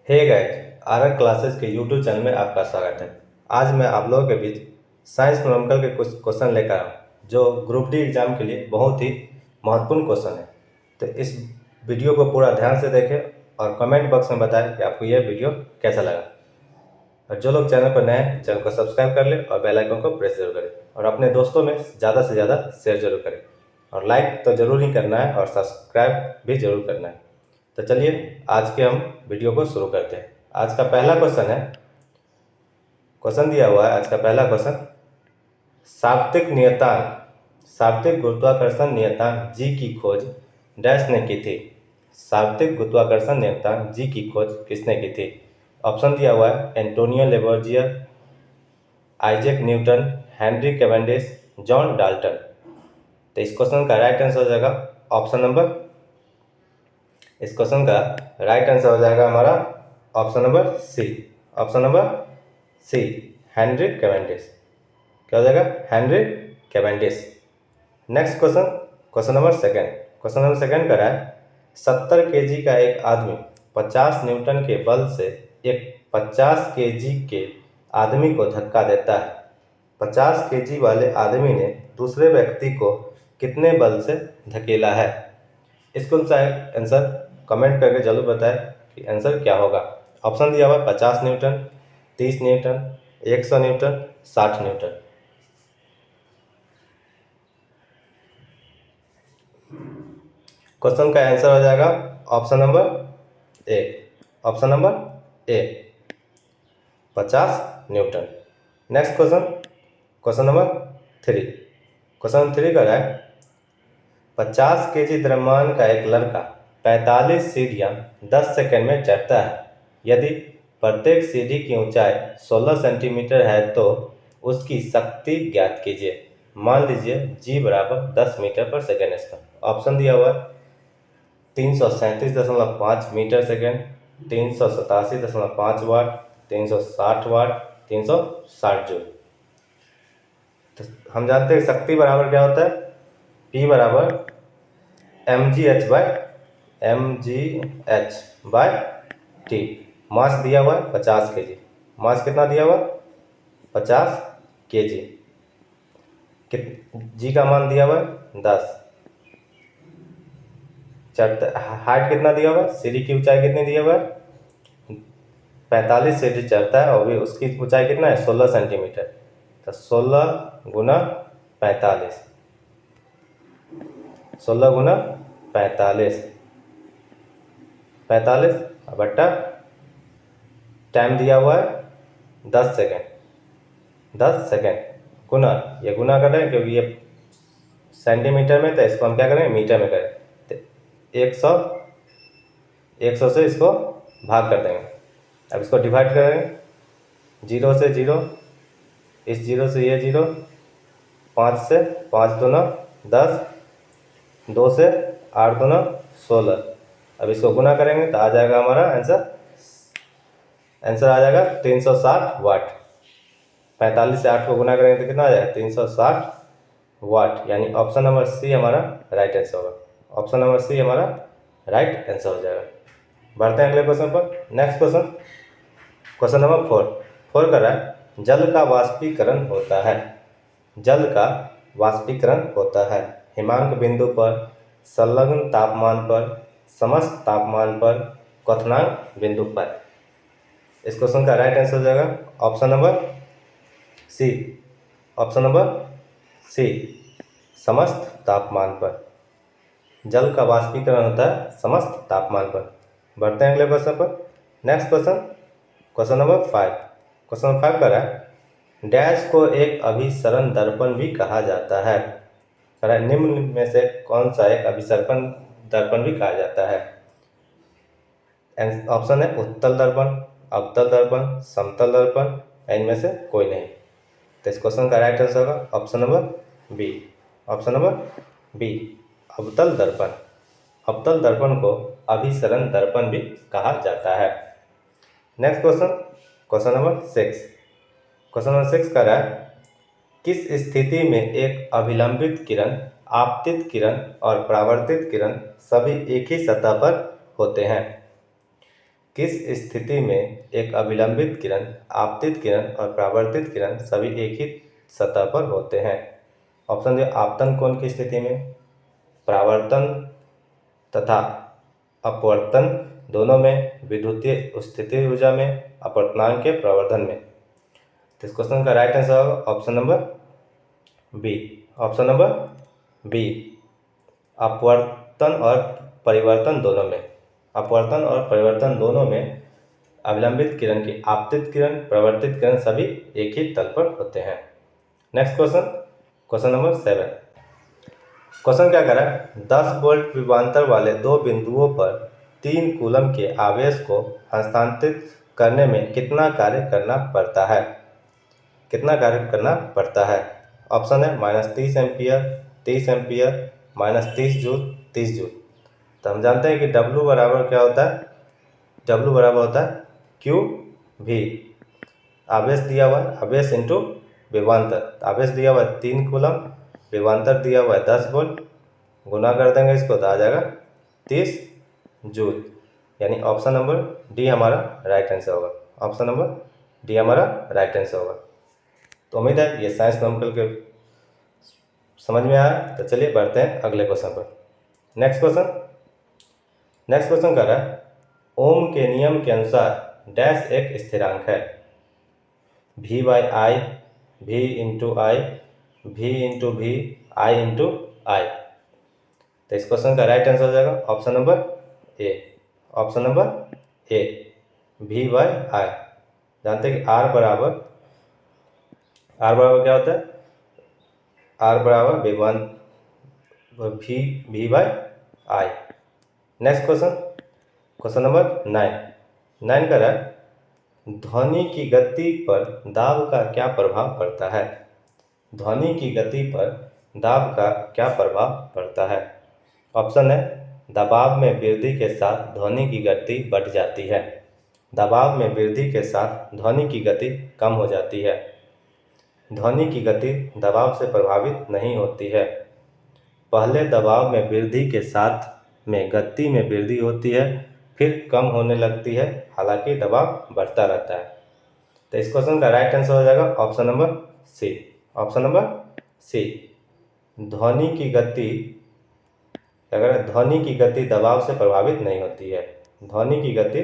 Hey guys, RR classes के YouTube channel में आपका स्वागत है। आज मैं आप लोगों के बीच साइंस न्यूमेरिकल के कुछ क्वेश्चन लेकर आया हूँ जो ग्रुप डी एग्जाम के लिए बहुत ही महत्वपूर्ण क्वेश्चन है। तो इस वीडियो को पूरा ध्यान से देखें और कमेंट बॉक्स में बताएं कि आपको यह वीडियो कैसा लगा। और जो लोग चैनल पर नए हैं चैनल को सब्सक्राइब कर लें और बेल आइकन को प्रेस जरूर करें और अपने दोस्तों में ज़्यादा से ज़्यादा शेयर जरूर करें और लाइक तो ज़रूर ही करना है और सब्सक्राइब भी जरूर करना है। तो चलिए आज के हम वीडियो को शुरू करते हैं। आज का पहला क्वेश्चन है, क्वेश्चन दिया हुआ है आज का पहला क्वेश्चन, सार्वत्रिक गुरुत्वाकर्षण नियतांक जी की खोज डैश ने की थी। सार्वत्रिक गुरुत्वाकर्षण नियतांक जी की खोज किसने की थी? ऑप्शन दिया हुआ है Antonio Lavoisier, Isaac Newton, Henry Cavendish, John Dalton. तो इस क्वेश्चन का राइट आंसर हो जाएगा ऑप्शन नंबर, इस क्वेश्चन का राइट आंसर हो जाएगा हमारा option number C. Option number C, Henry Cavendish. क्या हो जाएगा? Henry Cavendish. Next question, question number second कर रहा है 70 kg का एक आदमी 50 न्यूटन के बल से एक 50 kg के आदमी को धक्का देता है। 50 kg वाले आदमी ने दूसरे व्यक्ति को कितने बल से धकेला है? इसको आंसर कमेंट करके जरूर बताएं कि आंसर क्या होगा। ऑप्शन दिया हुआ है 50 Newton, 30 Newton, 100 Newton, 60 Newton. Question का आंसर हो जाएगा option number A. Option number A, 50 Newton. Next question, question number 3। Question number 3 का है 50 kg द्रव्यमान का एक लड़का 45 सीढ़ियाँ 10 सेकंड में चढ़ता है। यदि प्रत्येक सीढ़ी की ऊंचाई 16 सेंटीमीटर है तो उसकी शक्ति ज्ञात कीजिए। मान लीजिए जी बराबर 10 मीटर पर सेकेंड स्क्वायर। ऑप्शन दिया हुआ है 337.5 मीटर सेकेंड, 387.5 वाट, 360 वाट, 360 जूल। तो हम जानते हैं शक्ति बराबर क्या होता है, P बराबर mgh/t। मास दिया हुआ है 50 kg। मास कितना दिया हुआ? 50 kg। जी का मान दिया हुआ है 10। हाइट कितना दिया हुआ है? सीढ़ी की ऊंचाई कितनी दिया हुआ है? 45 सीढ़ी चढ़ता है और भी उसकी ऊंचाई कितना है? 16 सेंटीमीटर। तो 16 गुना 45, 16 गुना 45, 45 बट्टा टाइम दिया हुआ है 10 सेकेंड। 10 सेकेंड गुना, ये गुना कर रहे हैं क्योंकि ये सेंटीमीटर में, तो इसको हम क्या करें मीटर में करें। तो 100 से इसको भाग कर देंगे। अब इसको डिवाइड करेंगे, 0 से 0, इस 0 से ये 0, 5 से 5 दूना 10, 2 से 8 दूना 16। अब इसको गुना करेंगे तो आ जाएगा हमारा आंसर आ जाएगा 360 वाट। 45 से 8 को गुना करेंगे तो कितना आ जाएगा? 360 वाट। यानी ऑप्शन नंबर सी हमारा राइट आंसर होगा। ऑप्शन नंबर सी हमारा राइट आंसर हो जाएगा। बढ़ते हैं अगले क्वेश्चन पर। नेक्स्ट क्वेश्चन, क्वेश्चन नंबर 4 कर रहा है जल का वाष्पीकरण होता है। जल का वाष्पीकरण होता है हिमांक बिंदु पर, संलग्न तापमान पर, समस्त तापमान पर, क्वथनांक बिंदु पर। इस क्वेश्चन का राइट आंसर हो जाएगा option number C. Option number C, समस्त तापमान पर। जल का वाष्पीकरण होता है समस्त तापमान पर। बढ़ते हैं अगले क्वेश्चन पर। Next question, question number 5। Question number 5 कर रहा है डैश को एक अभिसरण दर्पण भी कहा जाता है। निम्न में से कौन सा एक अभिसरण दर्पण भी कहा जाता है? ऑप्शन है उत्तल दर्पण, अवतल दर्पण, समतल दर्पण, इनमें से कोई नहीं। तो इस क्वेश्चन का राइट आंसर होगा option number B. Option number B, अवतल दर्पण। अवतल दर्पण को अभिसरण दर्पण भी कहा जाता है। Next question, question number 6। Question number 6 का है किस स्थिति में एक अभिलंबित किरण, आपतित किरण और परावर्तित किरण सभी एक ही सतह पर होते हैं? किस स्थिति में एक अभिलंबित किरण, आपतित किरण और परावर्तित किरण सभी एक ही सतह पर होते हैं? ऑप्शन दे, आपतन कोण की स्थिति में, परावर्तन तथा अपवर्तन दोनों में, विद्युतीय स्थितिज ऊर्जा में, अपवर्तनांक के प्रवर्धन में। तो इस क्वेश्चन का राइट आंसर होगा option number B. Option number B, अपवर्तन और परिवर्तन दोनों में। अपवर्तन और परिवर्तन दोनों में अविलंबित किरण की आपतित किरण, प्रवर्तित किरण सभी एक ही तल पर होते हैं। Next question, question number 7। Question क्या कर रहा है, 10 वोल्ट विभवांतर वाले दो बिंदुओं पर 3 कूलम के आवेश को हस्तांतरित करने में कितना कार्य करना पड़ता है? कितना कार्य करना पड़ता है? ऑप्शन है -30 एम्पियर, 30 एम्पियर, -30 जूल, 30 जूल। तो हम जानते हैं कि W बराबर क्या होता है, W बराबर होता है क्यू भी। आवेश दिया हुआ है, आवेश इंटू विभवांतर। आवेश दिया हुआ है 3 कूलम, विभवांतर दिया हुआ है 10 वोल्ट, गुना कर देंगे इसको तो आ जाएगा 30 जूल। यानी ऑप्शन नंबर डी हमारा राइट आंसर होगा। ऑप्शन नंबर डी हमारा राइट आंसर होगा। तो उम्मीद है ये साइंस नंबर के समझ में आया। तो चलिए बढ़ते हैं अगले क्वेश्चन पर। नेक्स्ट क्वेश्चन कर रहा है, ओम के नियम के अनुसार डैश एक स्थिरांक है, V by I, V into I, V into V, I into I. तो इस क्वेश्चन का राइट आंसर हो जाएगा option number A. Option number A, V by I. जानते हैं कि R बराबर क्या होता है, R बराबर V by I. Next question, question number 9 का है, ध्वनि की गति पर दाब का क्या प्रभाव पड़ता है? ध्वनि की गति पर दाब का क्या प्रभाव पड़ता है? ऑप्शन है, दबाव में वृद्धि के साथ ध्वनि की गति बढ़ जाती है, दबाव में वृद्धि के साथ ध्वनि की गति कम हो जाती है, ध्वनि की गति दबाव से प्रभावित नहीं होती है, पहले दबाव में वृद्धि के साथ में गति में वृद्धि होती है फिर कम होने लगती है, हालांकि दबाव बढ़ता रहता है। तो इस क्वेश्चन का राइट आंसर हो जाएगा option number C. Option number C, ध्वनि की गति, अगर ध्वनि की गति दबाव से प्रभावित नहीं होती है, ध्वनि की गति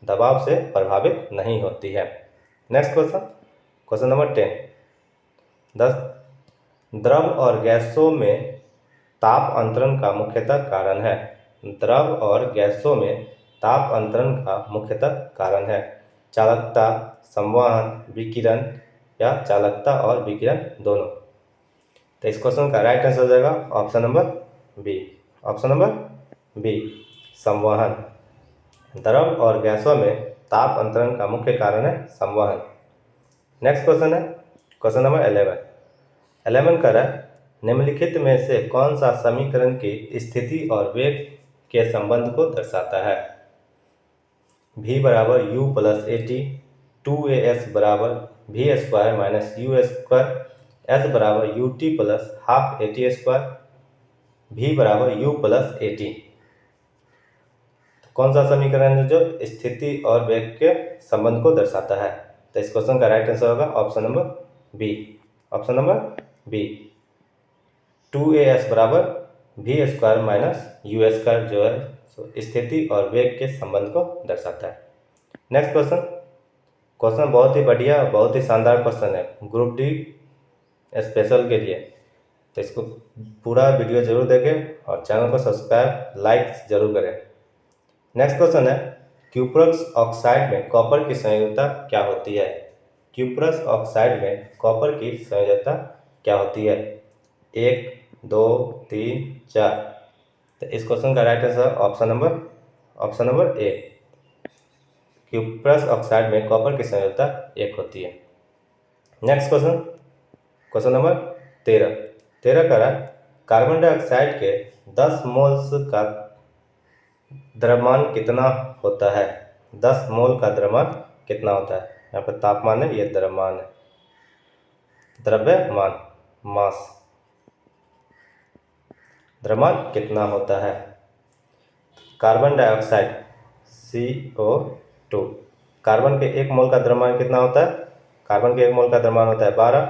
दबाव से प्रभावित नहीं होती है। नेक्स्ट क्वेश्चन, क्वेश्चन नंबर 10 द्रव और गैसों में ताप अंतरण का मुख्यतः कारण है। द्रव और गैसों में ताप अंतरण का मुख्यतः कारण है चालकता, संवहन, विकिरण या चालकता और विकिरण दोनों। तो इस क्वेश्चन का राइट आंसर हो जाएगा option number B. Option number B, संवहन। द्रव और गैसों में ताप अंतरण का मुख्य कारण है संवहन। नेक्स्ट क्वेश्चन है क्वेश्चन नंबर 11 कर रहा है, निम्नलिखित में से कौन सा समीकरण की स्थिति और वेग के संबंध को दर्शाता है? V बराबर U plus A T, 2AS बराबर V square minus U square, S बराबर UT plus half AT square, V बराबर U प्लस ए टी। कौन सा समीकरण है जो स्थिति और वेग के संबंध को दर्शाता है? तो इस क्वेश्चन का राइट आंसर होगा option number B. Option number B, 2AS बराबर V square minus U square जो है स्थिति और वेग के संबंध को दर्शाता है। नेक्स्ट क्वेश्चन बहुत ही बढ़िया, बहुत ही शानदार क्वेश्चन है ग्रुप डी स्पेशल के लिए। तो इसको पूरा वीडियो जरूर देखें और चैनल को सब्सक्राइब, लाइक जरूर करें। नेक्स्ट क्वेश्चन है, क्यूप्रस ऑक्साइड में कॉपर की संयोजकता क्या होती है? क्यूप्रस ऑक्साइड में कॉपर की संयोजकता क्या होती है? 1, 2, 3, 4। तो इस क्वेश्चन का राइट आंसर ऑप्शन नंबर ए, क्यूप्रस ऑक्साइड में कॉपर की संयोजकता 1 होती है। नेक्स्ट क्वेश्चन नंबर 13 का है, कार्बन डाइऑक्साइड के 10 मोल्स का द्रव्यमान कितना होता है? 10 मोल का द्रव्यमान कितना होता है? यहाँ पर तापमान है, ये द्रव्यमान है, द्रव्यमान मास। द्रव्यमान कितना होता है? Carbon dioxide CO 2। कार्बन के 1 मोल का द्रव्यमान कितना होता है? कार्बन के 1 मोल का द्रव्यमान होता है 12।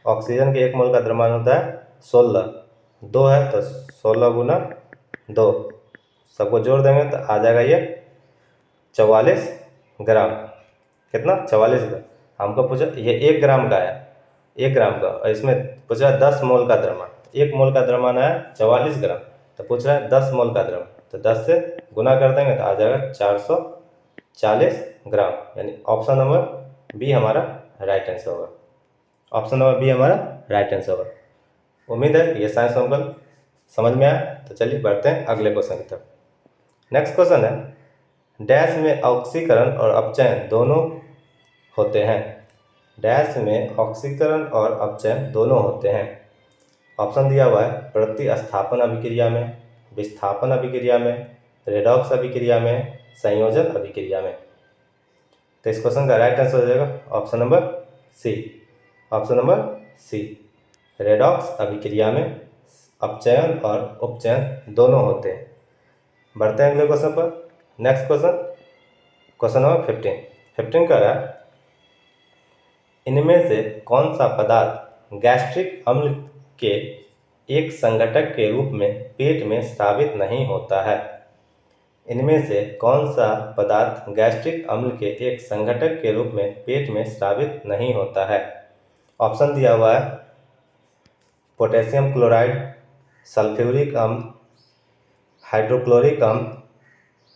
ऑक्सीजन के 1 मोल का द्रव्यमान होता है 16। 2 है तो 16 गुना 2, सबको जोड़ देंगे तो आ जाएगा ये 44 ग्राम। कितना? 44 ग्राम। हमको पूछा ये 1 ग्राम का है, 1 ग्राम का, और इसमें पूछा 10 मोल का द्रव्यमान। 1 मोल का द्रव्यमान है 44 ग्राम, तो पूछ रहा है 10 मोल का द्रव्यमान, तो 10 से गुना कर देंगे तो आ जाएगा 440 ग्राम। यानी ऑप्शन नंबर बी हमारा राइट आंसर होगा। ऑप्शन नंबर बी हमारा राइट आंसर होगा। उम्मीद है ये साइंस अंकल समझ में आया। तो चलिए बढ़ते हैं अगले क्वेश्चन की तरफ। नेक्स्ट क्वेश्चन है डैश में ऑक्सीकरण और अपचयन दोनों होते हैं। डैश में ऑक्सीकरण और अपचयन दोनों होते हैं। ऑप्शन दिया हुआ है प्रतिस्थापन अभिक्रिया में, विस्थापन अभिक्रिया में, रेडॉक्स अभिक्रिया में, संयोजन अभिक्रिया में। तो इस क्वेश्चन का राइट आंसर हो जाएगा option number C. Option number C, redox अभिक्रिया में अपचयन और उपचयन दोनों होते हैं। बढ़ते हैं अगले क्वेश्चन पर। नेक्स्ट क्वेश्चन, क्वेश्चन नंबर 15 का रहा इनमें से कौन सा पदार्थ गैस्ट्रिक अम्ल के एक संघटक के रूप में पेट में स्रावित नहीं होता है? इनमें से कौन सा पदार्थ गैस्ट्रिक अम्ल के एक संघटक के रूप में पेट में स्रावित नहीं होता है? ऑप्शन दिया हुआ है पोटेशियम क्लोराइड, सल्फ्यूरिक अम्ल, हाइड्रोक्लोरिक अम्ल,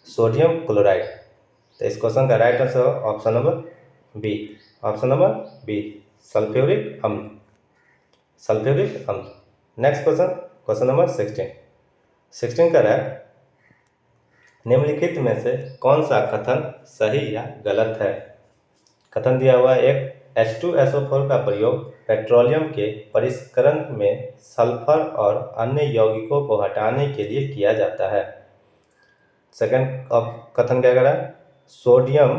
सोडियम क्लोराइड। तो इस क्वेश्चन का right answer option number B. Option number B, sulphuric अम्ल, सल्फ्यूरिक अम्ल। नेक्स्ट क्वेश्चन, क्वेश्चन नंबर 16 का है निम्नलिखित में से कौन सा कथन सही या गलत है? कथन दिया हुआ है एक H2SO4 का प्रयोग पेट्रोलियम के परिष्करण में सल्फर और अन्य यौगिकों को हटाने के लिए किया जाता है। सेकंड कथन क्या कह रहा है? सोडियम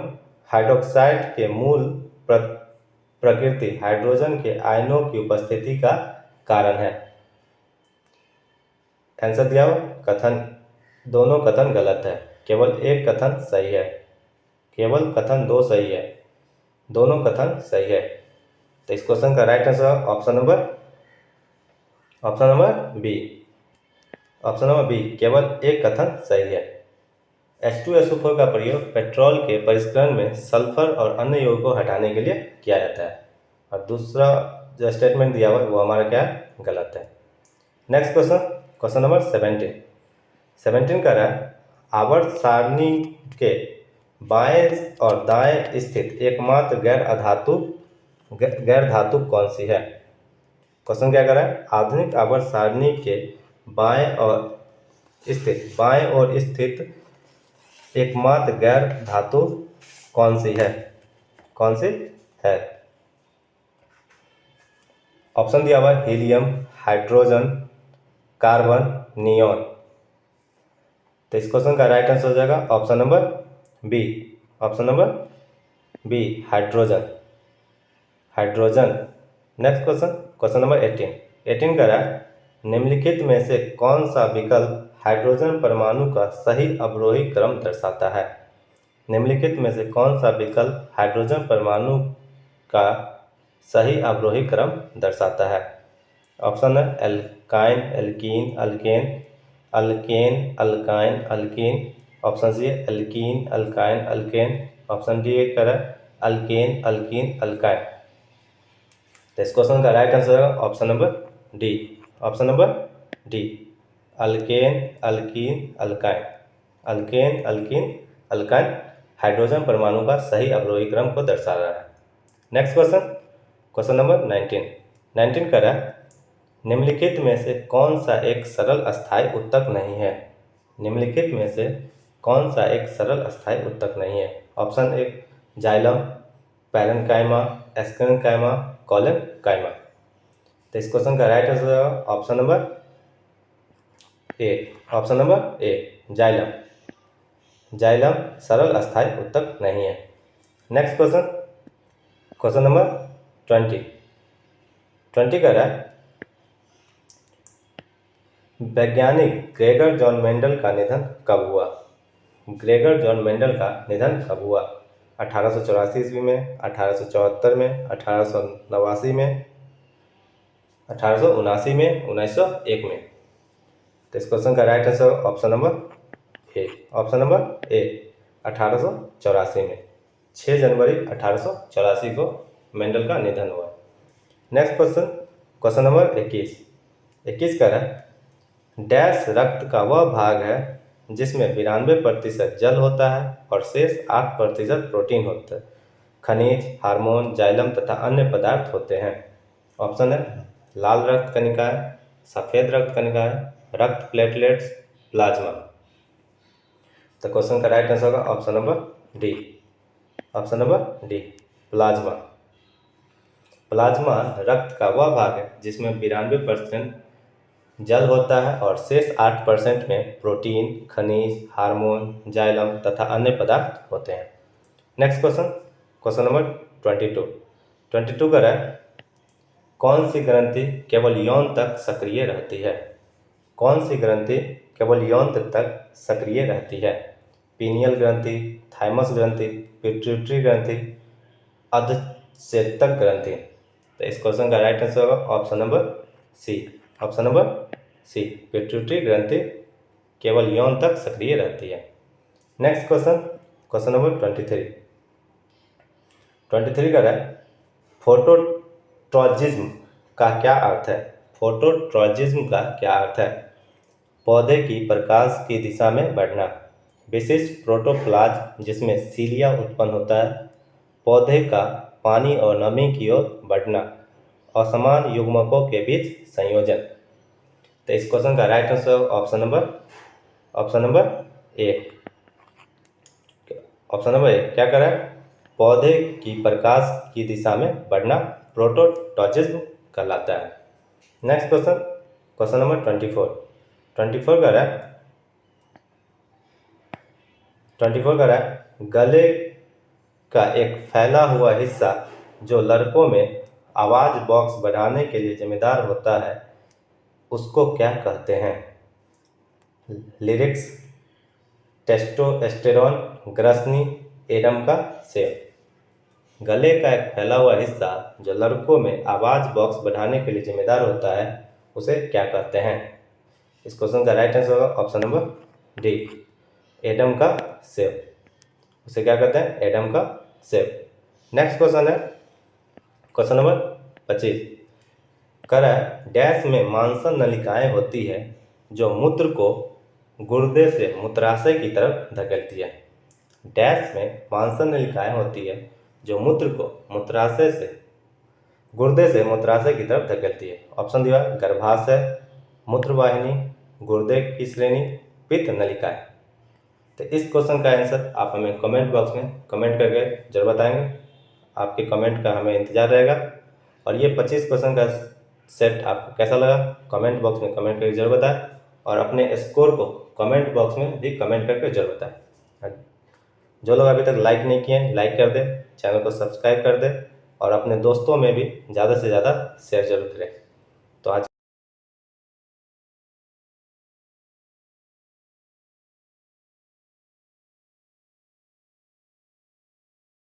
हाइड्रोक्साइड के मूल प्रकृति हाइड्रोजन के आयनों की उपस्थिति का कारण है। आंसर दिया हुआ कथन, दोनों कथन गलत है, केवल एक कथन सही है, केवल कथन 2 सही है, दोनों कथन सही है। तो इस क्वेश्चन का right answer option number B. Option number B, केवल एक कथन सही है। H2SO4 का प्रयोग पेट्रोल के परिष्करण में सल्फर और अन्य यौगिकों को हटाने के लिए किया जाता है, और दूसरा जो स्टेटमेंट दिया हुआ है वो हमारा क्या है? गलत है। नेक्स्ट क्वेश्चन, क्वेश्चन नंबर 17 का है आवर्त सारणी के बाएं और दाएं स्थित एकमात्र गैर धातु कौन सी है? क्वेश्चन क्या कर रहा है? आधुनिक आवर्त सारणी के बाएं और स्थित एकमात्र गैर धातु कौन सी है? कौन सी है? ऑप्शन दिया हुआ है हीलियम, हाइड्रोजन, कार्बन, नियॉन। तो इस क्वेश्चन का राइट आंसर हो जाएगा option number B. Option number B, hydrogen, hydrogen. Next question, question number 18 का है निम्नलिखित में से कौन सा विकल्प हाइड्रोजन परमाणु का सही अवरोही क्रम दर्शाता है? निम्नलिखित में से कौन सा विकल्प हाइड्रोजन परमाणु का सही अवरोही क्रम दर्शाता है? ऑप्शन है alkyne, alkene, alkane, alkane, alkyne, alkene. Option C है alkene, alkyne, alkane. Option D एक है अल्केन, अल्कीन, अल्काइन। तो इस क्वेश्चन का राइट आंसर है option number D. Option number D, alkane, alkene, alkyne. Alkane, alkene, alkyne hydrogen परमाणु का सही अवरोही क्रम को दर्शा रहा है। नेक्स्ट क्वेश्चन, क्वेश्चन नंबर 19 का है निम्नलिखित में से कौन सा एक सरल अस्थायी उत्तक नहीं है? निम्नलिखित में से कौन सा एक सरल अस्थायी उत्तक नहीं है? ऑप्शन एक जाइलम, पैरेन्काइमा, एस्केरेन्काइमा, कोलेनकाइमा। तो इस क्वेश्चन का राइट आंसर है option number A. Option number A, xylem. Xylem सरल अस्थायी उत्तक नहीं है। नेक्स्ट क्वेश्चन, क्वेश्चन नंबर 20 का है वैज्ञानिक ग्रेगर जॉन मेंडल का निधन कब हुआ? ग्रेगर जॉन मेंडल का निधन कब हुआ? 1884 ईस्वी में, 1874 में, 1889 में, 1879 में, 1901 में। तो इस क्वेश्चन का right answer option number A. Option number ए 1884 में, 6 जनवरी 1884 को मेंडल का निधन हुआ। नेक्स्ट क्वेश्चन, क्वेश्चन नंबर 21 कह रहा है डैश रक्त का वह भाग है जिसमें 92% जल होता है और शेष 8% प्रोटीन होता है। खनिज, हार्मोन, जाइलम तथा अन्य पदार्थ होते हैं। ऑप्शन है लाल रक्त कणिकाएं, सफेद रक्त कणिकाएं, रक्त प्लेटलेट्स, प्लाज्मा। तो क्वेश्चन का राइट आंसर होगा option number D. Option number D plasma. Plasma रक्त का वह भाग है जिसमें 92% जल होता है और शेष 8% में प्रोटीन, खनिज, हार्मोन, जाइलम तथा अन्य पदार्थ होते हैं। नेक्स्ट क्वेश्चन, क्वेश्चन नंबर 22 का है कौन सी ग्रंथि केवल यौन तक सक्रिय रहती है? कौन सी ग्रंथि केवल यौन तक सक्रिय रहती है? पीनियल ग्रंथि, थाइमस ग्रंथि, पिट्यूटरी ग्रंथि, अधचेतक ग्रंथि। तो इस क्वेश्चन का राइट आंसर होगा option number C. Option number C pituitary ग्रंथि केवल यौन तक सक्रिय रहती है। नेक्स्ट क्वेश्चन, क्वेश्चन नंबर 23 का है फोटोट्रॉजिज्म का क्या अर्थ है? फोटोट्रॉजिज्म का क्या अर्थ है? पौधे की प्रकाश की दिशा में बढ़ना, विशिष्ट प्रोटोप्लाज्म जिसमें सीलिया उत्पन्न होता है, पौधे का पानी और नमी की ओर बढ़ना, असमान युग्मकों के बीच संयोजन। तो इस क्वेश्चन का right answer option number A. Option number ए क्या कर रहा है? पौधे की प्रकाश की दिशा में बढ़ना प्रोटोट्रॉजिज्म कहलाता है। नेक्स्ट क्वेश्चन, क्वेश्चन नंबर 24 कर रहा है 24 कर रहा है गले का एक फैला हुआ हिस्सा जो लड़कों में आवाज बॉक्स बढ़ाने के लिए जिम्मेदार होता है उसको क्या कहते हैं? लिरिक्स, टेस्टोस्टेरोन, ग्रसनी, एडम का सेव। गले का एक फैला हुआ हिस्सा जो लड़कों में आवाज बॉक्स बढ़ाने के लिए जिम्मेदार होता है उसे क्या कहते हैं? इस क्वेश्चन का राइट आंसर होगा ऑप्शन नंबर डी, एडम का सेव। उसे क्या कहते हैं? एडम का सेव। नेक्स्ट क्वेश्चन है क्वेश्चन नंबर 25 कर रहा है डैश में मांसल नलिकाएं होती है जो मूत्र को गुर्दे से मूत्राशय की तरफ धकेलती है। डैश में मांसल नलिकाएं होती है जो मूत्र को गुर्दे से मूत्राशय की तरफ धकेलती है। ऑप्शन दिया गर्भाशय, मूत्रवाहिनी, गुर्दे की श्रेणी, पित्त नलिकाएं। तो इस क्वेश्चन का आंसर आप हमें कमेंट बॉक्स में कमेंट करके जरूर बताएंगे। आपके कमेंट का हमें इंतजार रहेगा। और ये 25 क्वेश्चन का सेट आपको कैसा लगा कमेंट बॉक्स में कमेंट करके जरूर बताएं और अपने स्कोर को कमेंट बॉक्स में भी कमेंट करके जरूर बताएं। जो लोग अभी तक लाइक नहीं किए हैं लाइक कर दें, चैनल को सब्सक्राइब कर दें और अपने दोस्तों में भी ज़्यादा से ज़्यादा शेयर जरूर करें।